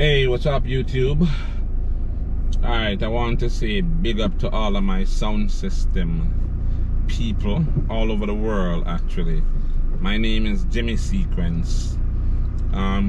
Hey, what's up, YouTube? Alright, I want to say big up to all of my sound system people all over the world, actually. My name is Jimmy Sequence.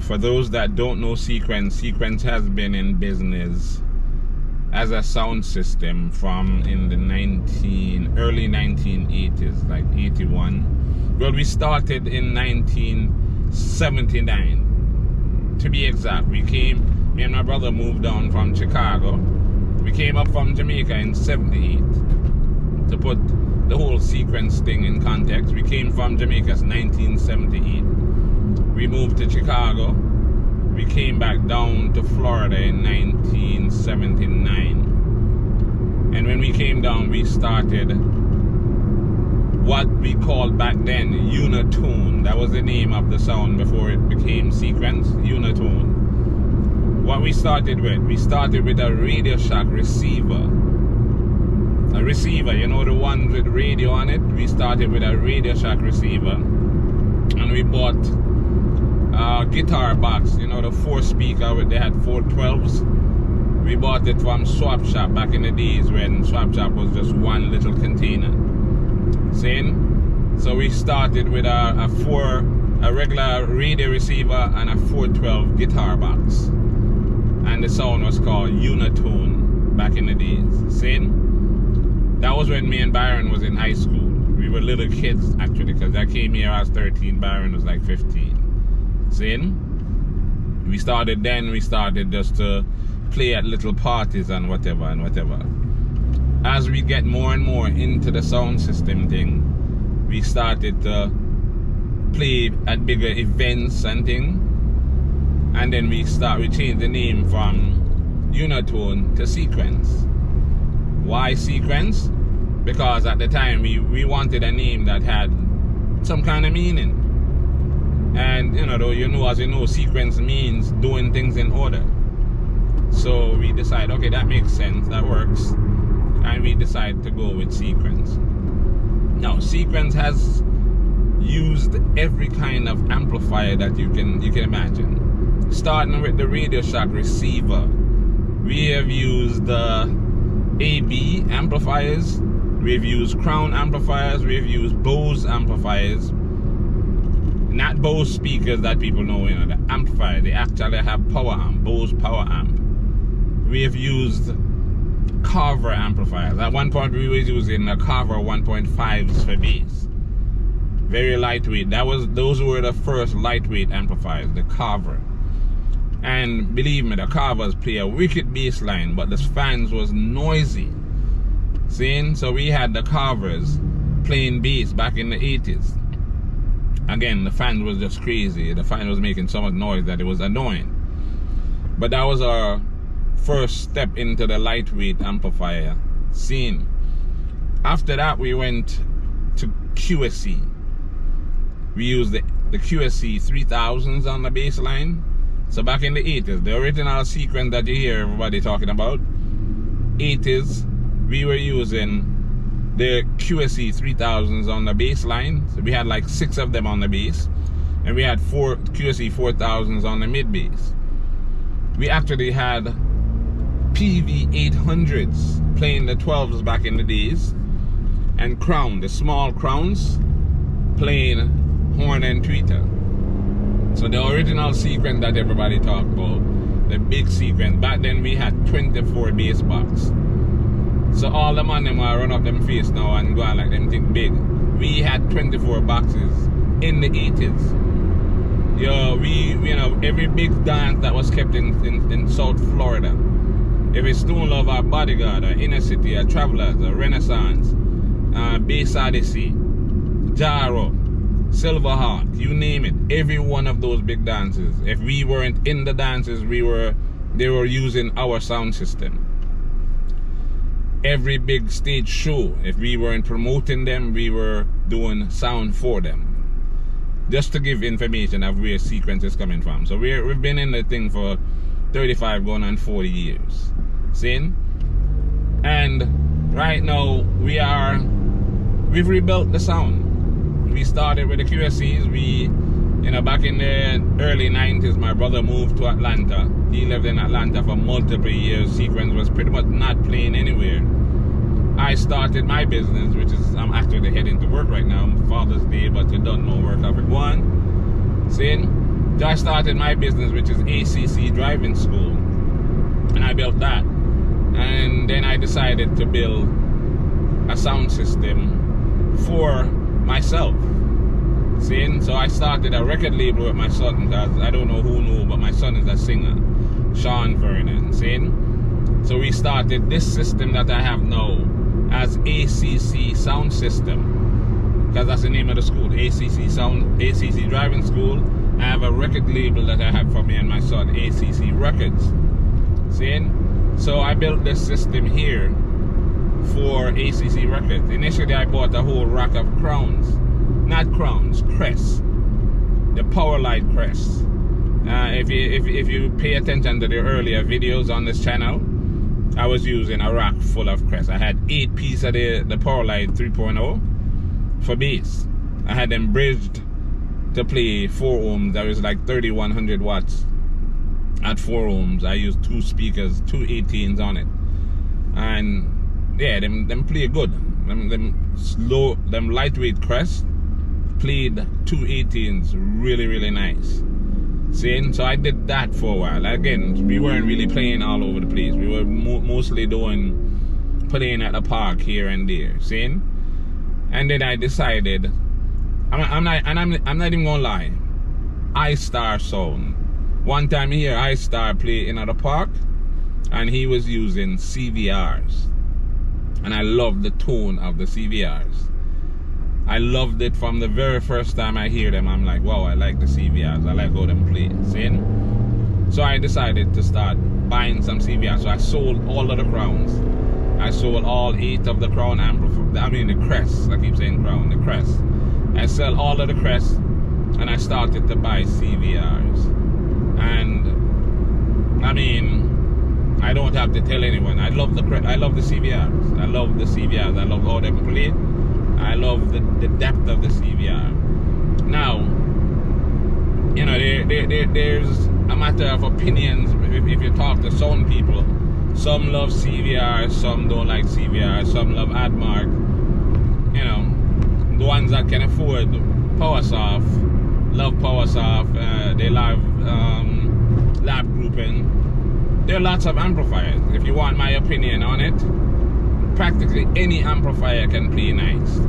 For those that don't know Sequence has been in business as a sound system from in the early 1980s, like 81. Well, we started in 1979. To be exact, me and my brother moved down from Chicago. We came up from Jamaica in 78. To put the whole Sequence thing in context, we came from Jamaica in 1978. We moved to Chicago. We came back down to Florida in 1979. And when we came down, we started what we called back then Unitone. That was the name of the sound before it became Sequence, Unitone. What we started with a Radio Shack receiver. A receiver, you know, the ones with radio on it. We started with a Radio Shack receiver. And we bought a guitar box, you know, the 4-speaker, they had 412s. We bought it from Swap Shop back in the days when Swap Shop was just one little container. Saying? So we started with a regular radio receiver and a 412 guitar box. And the sound was called Unitone back in the days. Saying? That was when me and Byron was in high school. We were little kids, actually, because I came here, I was 13, Byron was like 15. Saying? We started just to play at little parties and whatever and whatever. As we get more and more into the sound system thing, we started to play at bigger events and thing. And then we changed the name from Unitone to Sequence. Why Sequence? Because at the time we wanted a name that had some kind of meaning. And as you know, Sequence means doing things in order. So we decided, okay, that makes sense, that works. And we decided to go with Sequence. Now, Sequence has used every kind of amplifier that you can imagine. Starting with the Radio Shack receiver, we have used the AB amplifiers, we've used Crown amplifiers, we've used Bose amplifiers. Not Bose speakers that people know, the amplifier. They actually have power amp, Bose power amp. We have used Carver amplifiers. At one point we were using a Carver 1.5s for bass. Very lightweight. Those were the first lightweight amplifiers, the Carver. And believe me, the Carvers play a wicked bass line, but the fans was noisy. Seeing? So we had the Carvers playing bass back in the 80s. Again, the fan was just crazy. The fan was making so much noise that it was annoying. But that was our first step into the lightweight amplifier scene. After that, we went to QSC. We used the QSC 3000s on the bass line. So back in the 80s, the original Sequence that you hear everybody talking about, 80s, we were using the QSC 3000s on the bass line. So we had like 6 of them on the bass. And we had 4 QSC 4000s on the mid bass. We actually had PV 800s playing the 12s back in the days. And Crown, the small Crowns, playing horn and tweeter. So the original Sequence that everybody talked about, the big Sequence, back then we had 24 bass box. So all the man them are run up them face now and go on like them think big. We had 24 boxes in the 80s. Every big dance that was kept in South Florida. If it's Stone Love or Bodyguard or Inner City or Travelers or Renaissance, Bass Odyssey, Jaro, Silverheart, you name it, every one of those big dances. If we weren't in the dances, they were using our sound system. Every big stage show, if we weren't promoting them, we were doing sound for them. Just to give information of where Sequence is coming from. So we've been in the thing for 35 going on 40 years. Seeing? And right now we've rebuilt the sound. We started with the QSCs, we You know, back in the early 90s, my brother moved to Atlanta. He lived in Atlanta for multiple years. Sequence was pretty much not playing anywhere. I started my business, which is, I'm actually heading to work right now. Father's Day, but you don't know work of it. See? So I started my business, which is ACC Driving School. And I built that. And then I decided to build a sound system for myself. See? So I started a record label with my son, because I don't know who knew, but my son is a singer, Sean Vernon. See? So we started this system that I have now as ACC Sound System, because that's the name of the school, ACC Driving School. I have a record label that I have for me and my son, ACC Records. See? So I built this system here for ACC Records. Initially I bought a whole rack of crowns. Not crowns, crests. The power light crests. If you pay attention to the earlier videos on this channel, I was using a rack full of crests. I had 8 pieces of the power light 3.0 for bass. I had them bridged to play 4 ohms. That was like 3100 watts at 4 ohms. I used 2 speakers, 2 18s on it, and yeah, them play good. Them lightweight crests played 2 18s really nice. See, so I did that for a while. Again, we weren't really playing all over the place. We were mostly playing at the park here and there. See, and then I decided, I'm not even gonna lie, iStar Sound. One time here, iStar played in at the park, and he was using CVRs, and I loved the tone of the CVRs. I loved it from the very first time I hear them. I'm like, wow, I like the CVRs. I like how them play. See? So I decided to start buying some CVRs. So I sold all of the crowns. I sold all 8 of the crown amplifiers. I mean the crests. I keep saying crown, the crests. I sell all of the crests, and I started to buy CVRs. And I mean, I don't have to tell anyone. I love the CVRs. I love the CVRs. I love how they play. I love the depth of the CVR. Now, you know, there's a matter of opinions. If you talk to sound people, some love CVR, some don't like CVR, some love ADMARK. You know, the ones that can afford Powersoft love Powersoft. They love lab grouping. There are lots of amplifiers. If you want my opinion on it, practically any amplifier can play nice.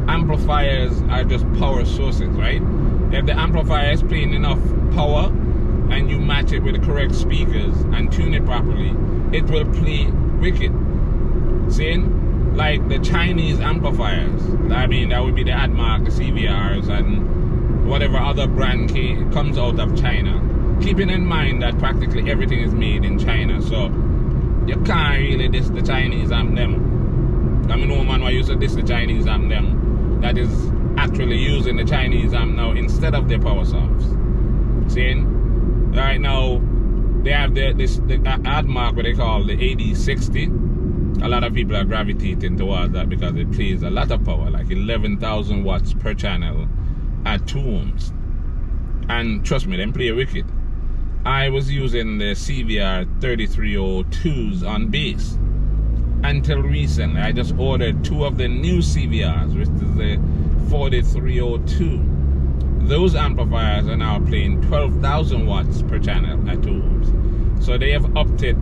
Amplifiers are just power sources, right? If the amplifier is playing enough power and you match it with the correct speakers and tune it properly, it will play wicked. See? Like the Chinese amplifiers. I mean, that would be the ADMARK, the CVRs, and whatever other brand comes out of China. Keeping in mind that practically everything is made in China, so you can't really diss the Chinese amp them. I mean, no man who used to diss the Chinese amp them that is actually using the Chinese amp now instead of their Powersofts. See? Right now, they have the ADMARK, what they call the AD60. A lot of people are gravitating towards that because it plays a lot of power, like 11,000 watts per channel at 2 ohms. And trust me, them play wicked. I was using the CVR 3302s on bass until recently. I just ordered 2 of the new CVRs, which is the 4302. Those amplifiers are now playing 12,000 watts per channel at 2 ohms. So they have upped it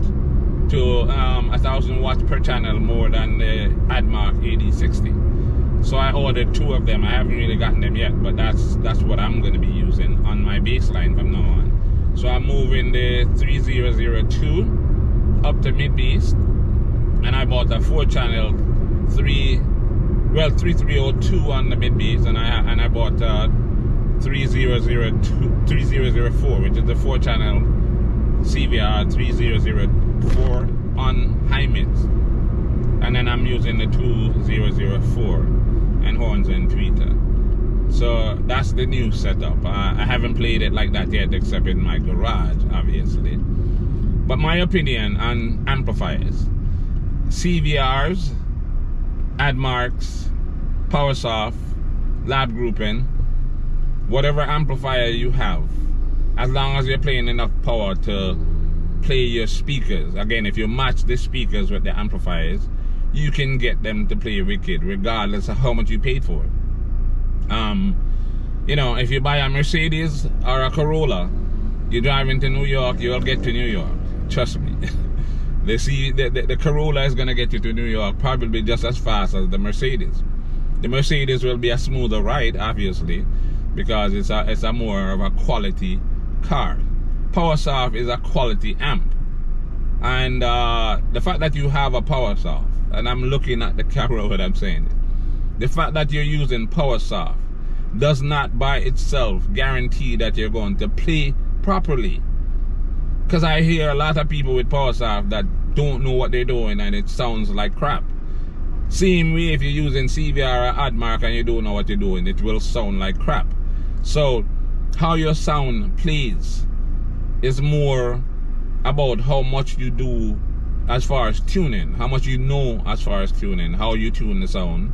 to 1,000 watts per channel more than the ADMARK AD60. So I ordered 2 of them. I haven't really gotten them yet, but that's what I'm going to be using on my bass line from now on. So I'm moving the 3002 up to mid bass, and I bought a 4-channel 3302 on the mid bass, and I bought 3004, which is the 4-channel CVR 3004 on high mids, and then I'm using the 2004 and horns and tweeter. So that's the new setup. I haven't played it like that yet, except in my garage, obviously. But my opinion on amplifiers: CVRs, ADMARKs, Powersoft, lab grouping, whatever amplifier you have, as long as you're playing enough power to play your speakers. Again, if you match the speakers with the amplifiers, you can get them to play wicked regardless of how much you paid for it. You know, if you buy a Mercedes or a Corolla, you drive into New York, you'll get to New York. Trust me. The Corolla is going to get you to New York probably just as fast as the Mercedes. The Mercedes will be a smoother ride, obviously, because it's a more of a quality car. Powersoft is a quality amp. And the fact that you have a Powersoft, and I'm looking at the camera when I'm saying it, the fact that you're using Powersoft does not by itself guarantee that you're going to play properly. Because I hear a lot of people with Powersoft that don't know what they're doing and it sounds like crap. Same way if you're using CVR or ADMARK and you don't know what you're doing, it will sound like crap. So how your sound plays is more about how much you do as far as tuning, how much you know as far as tuning, how you tune the sound,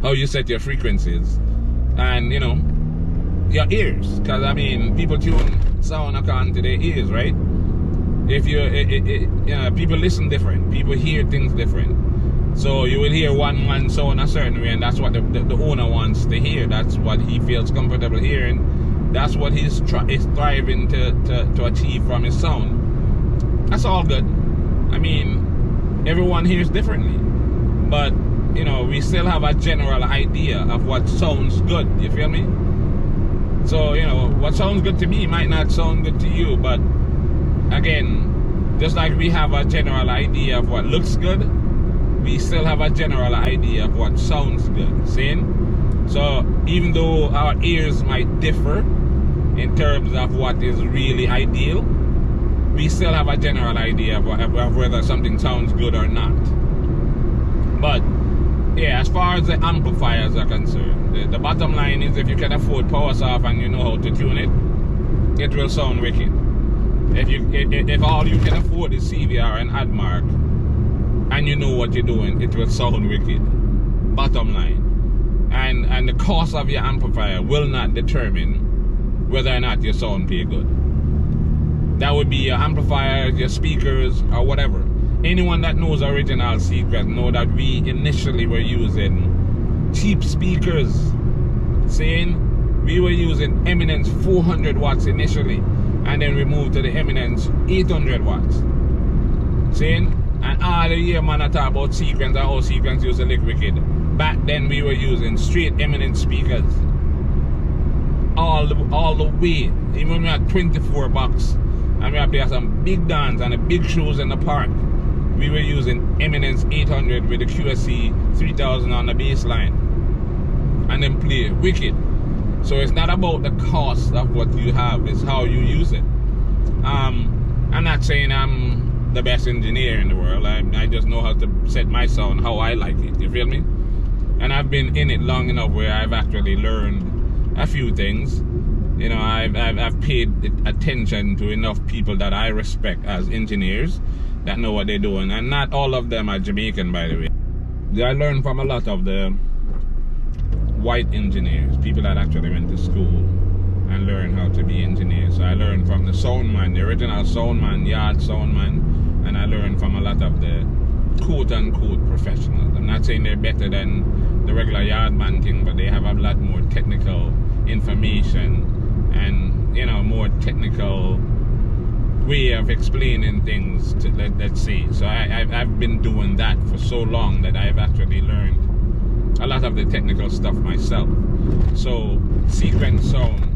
how you set your frequencies, and you know, your ears. Because I mean, people tune sound according to their ears, right? If you know, people listen different, people hear things different. So you will hear one man sound a certain way, and that's what the owner wants to hear. That's what he feels comfortable hearing. That's what he's striving to achieve from his sound. That's all good. I mean, everyone hears differently, but you know, we still have a general idea of what sounds good. You feel me? So you know, what sounds good to me might not sound good to you, but again, just like we have a general idea of what looks good, we still have a general idea of what sounds good. Seeing? So even though our ears might differ in terms of what is really ideal, we still have a general idea of whether something sounds good or not. But yeah, as far as the amplifiers are concerned, the bottom line is if you can afford Powersoft and you know how to tune it, it will sound wicked. If all you can afford is CVR and ADMARK and you know what you're doing, it will sound wicked. Bottom line. And the cost of your amplifier will not determine whether or not your sound play good. That would be your amplifiers, your speakers, or whatever. Anyone that knows original secret know that we initially were using cheap speakers. Saying we were using Eminence 400 watts initially, and then we moved to the Eminence 800 watts. Saying, and all the year man I talk about sequence and how sequence used to look wicked. Back then we were using straight Eminence speakers. All the way. Even when we had 24 bucks and we had to play some big dance and the big shows in the park, we were using Eminence 800 with the QSC 3000 on the baseline and then play wicked. So it's not about the cost of what you have, it's how you use it. I'm not saying I'm the best engineer in the world. I just know how to set my sound how I like it, you feel me? And I've been in it long enough where I've actually learned a few things. You know, I've paid attention to enough people that I respect as engineers that know what they're doing, and not all of them are Jamaican, by the way. I learned from a lot of the white engineers, people that actually went to school and learned how to be engineers. So I learned from the soundman, the original soundman, yard soundman, and I learned from a lot of the quote-unquote professionals. I'm not saying they're better than the regular yardman thing, but they have a lot more technical information and, you know, more technical way of explaining things to, let's see. So I've been doing that for so long that I've actually learned a lot of the technical stuff myself. So sequence sound.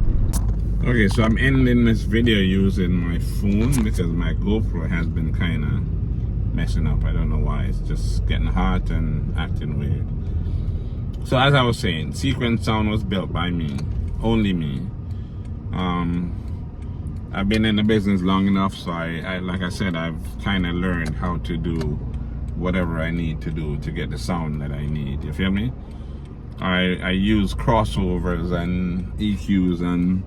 Okay, so I'm ending this video using my phone because my GoPro has been kind of messing up. I don't know why. It's just getting hot and acting weird. So as I was saying, sequence sound was built by me, only me. I've been in the business long enough, so I like I said, I've kind of learned how to do whatever I need to do to get the sound that I need. You feel me? I use crossovers and EQs and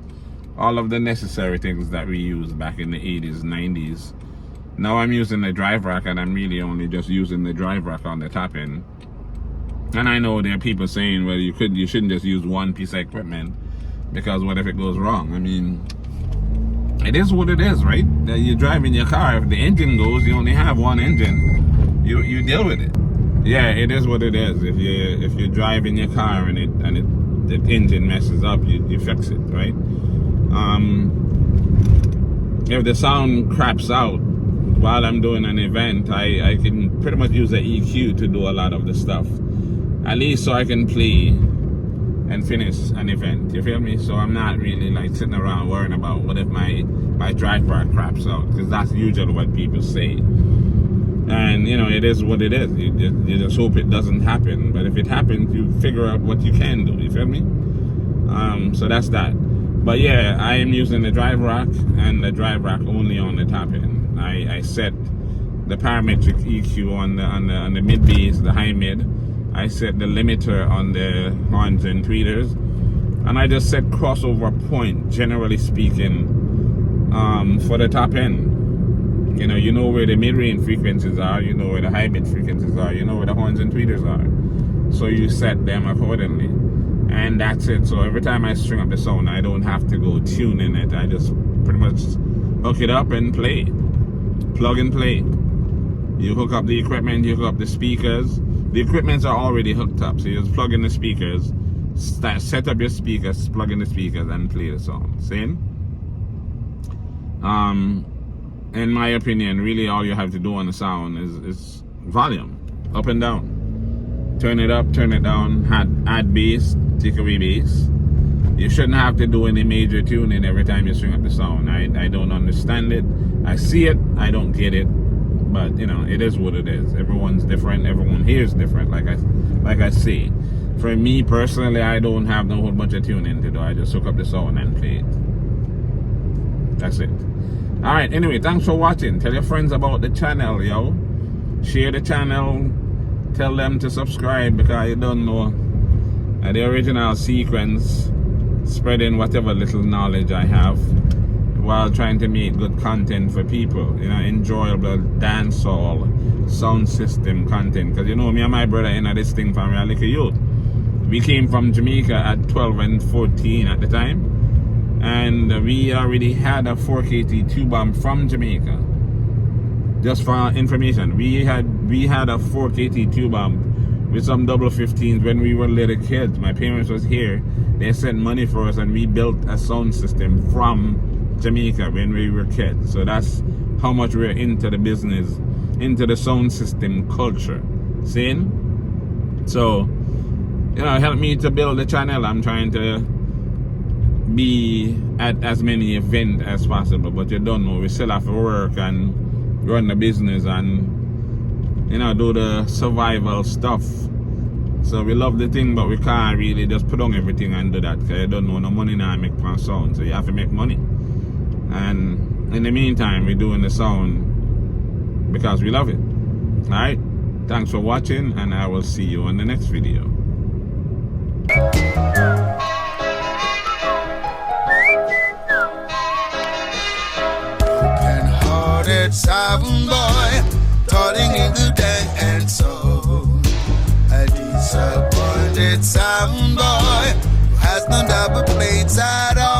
all of the necessary things that we used back in the 80s, 90s. Now I'm using the drive rack, and I'm really only just using the drive rack on the top end. And I know there are people saying, well, you shouldn't just use one piece of equipment. Because what if it goes wrong? I mean, it is what it is, right? You're driving your car. If the engine goes, you only have one engine. You deal with it. Yeah, it is what it is. If you're driving your car and the engine messes up, you fix it, right? If the sound craps out while I'm doing an event, I can pretty much use the EQ to do a lot of the stuff. At least so I can play and finish an event. You feel me? So I'm not really like sitting around worrying about what if my drive bar craps out, because that's usually what people say. And you know, it is what it is. You just hope it doesn't happen. But if it happens, you figure out what you can do. You feel me? So that's that. But yeah, I am using the drive rack and the drive rack only on the top end. I set the parametric EQ on the mid bass, the high mid. I set the limiter on the horns and tweeters, and I just set crossover point, generally speaking, for the top end. You know where the mid-range frequencies are, you know where the high mid frequencies are, you know where the horns and tweeters are. So you set them accordingly. And that's it. So every time I string up the sound, I don't have to go tuning it. I just pretty much hook it up and play. Plug and play. You hook up the equipment, you hook up the speakers. The equipments are already hooked up. So you just plug in the speakers, set up your speakers, plug in the speakers, and play the song. See? In my opinion, really all you have to do on the sound is volume, up and down. Turn it up, turn it down, add bass, take away bass. You shouldn't have to do any major tuning every time you string up the sound. I don't understand it. I see it, I don't get it. But you know, it is what it is. Everyone's different, everyone here is different, like I say. For me personally, I don't have no whole bunch of tuning to do. I just hook up the sound and play it. That's it. Alright, anyway, thanks for watching. Tell your friends about the channel, yo. Share the channel. Tell them to subscribe, because you don't know the original sequence, spreading whatever little knowledge I have while trying to make good content for people. You know, enjoyable dancehall sound system content. Because you know, me and my brother in this thing from a little youth. We came from Jamaica at 12 and 14 at the time. And we already had a 4KT tube amp from Jamaica. Just for information, we had a 4KT tube amp with some double 15s when we were little kids. My parents was here. They sent money for us, and we built a sound system from Jamaica when we were kids. So that's how much we're into the business, into the sound system culture. Seeing? So, you know, help me to build the channel. I'm trying to be at as many events as possible, but you don't know, we still have to work and run the business and, you know, do the survival stuff. So we love the thing, but we can't really just put on everything and do that, because you don't know, no money now make from sound, so you have to make money. And in the meantime, we're doing the sound because we love it. Alright, thanks for watching, and I will see you on the next video. Sound boy, calling in the dancehall. A disappointed sound boy who has no double plates at all.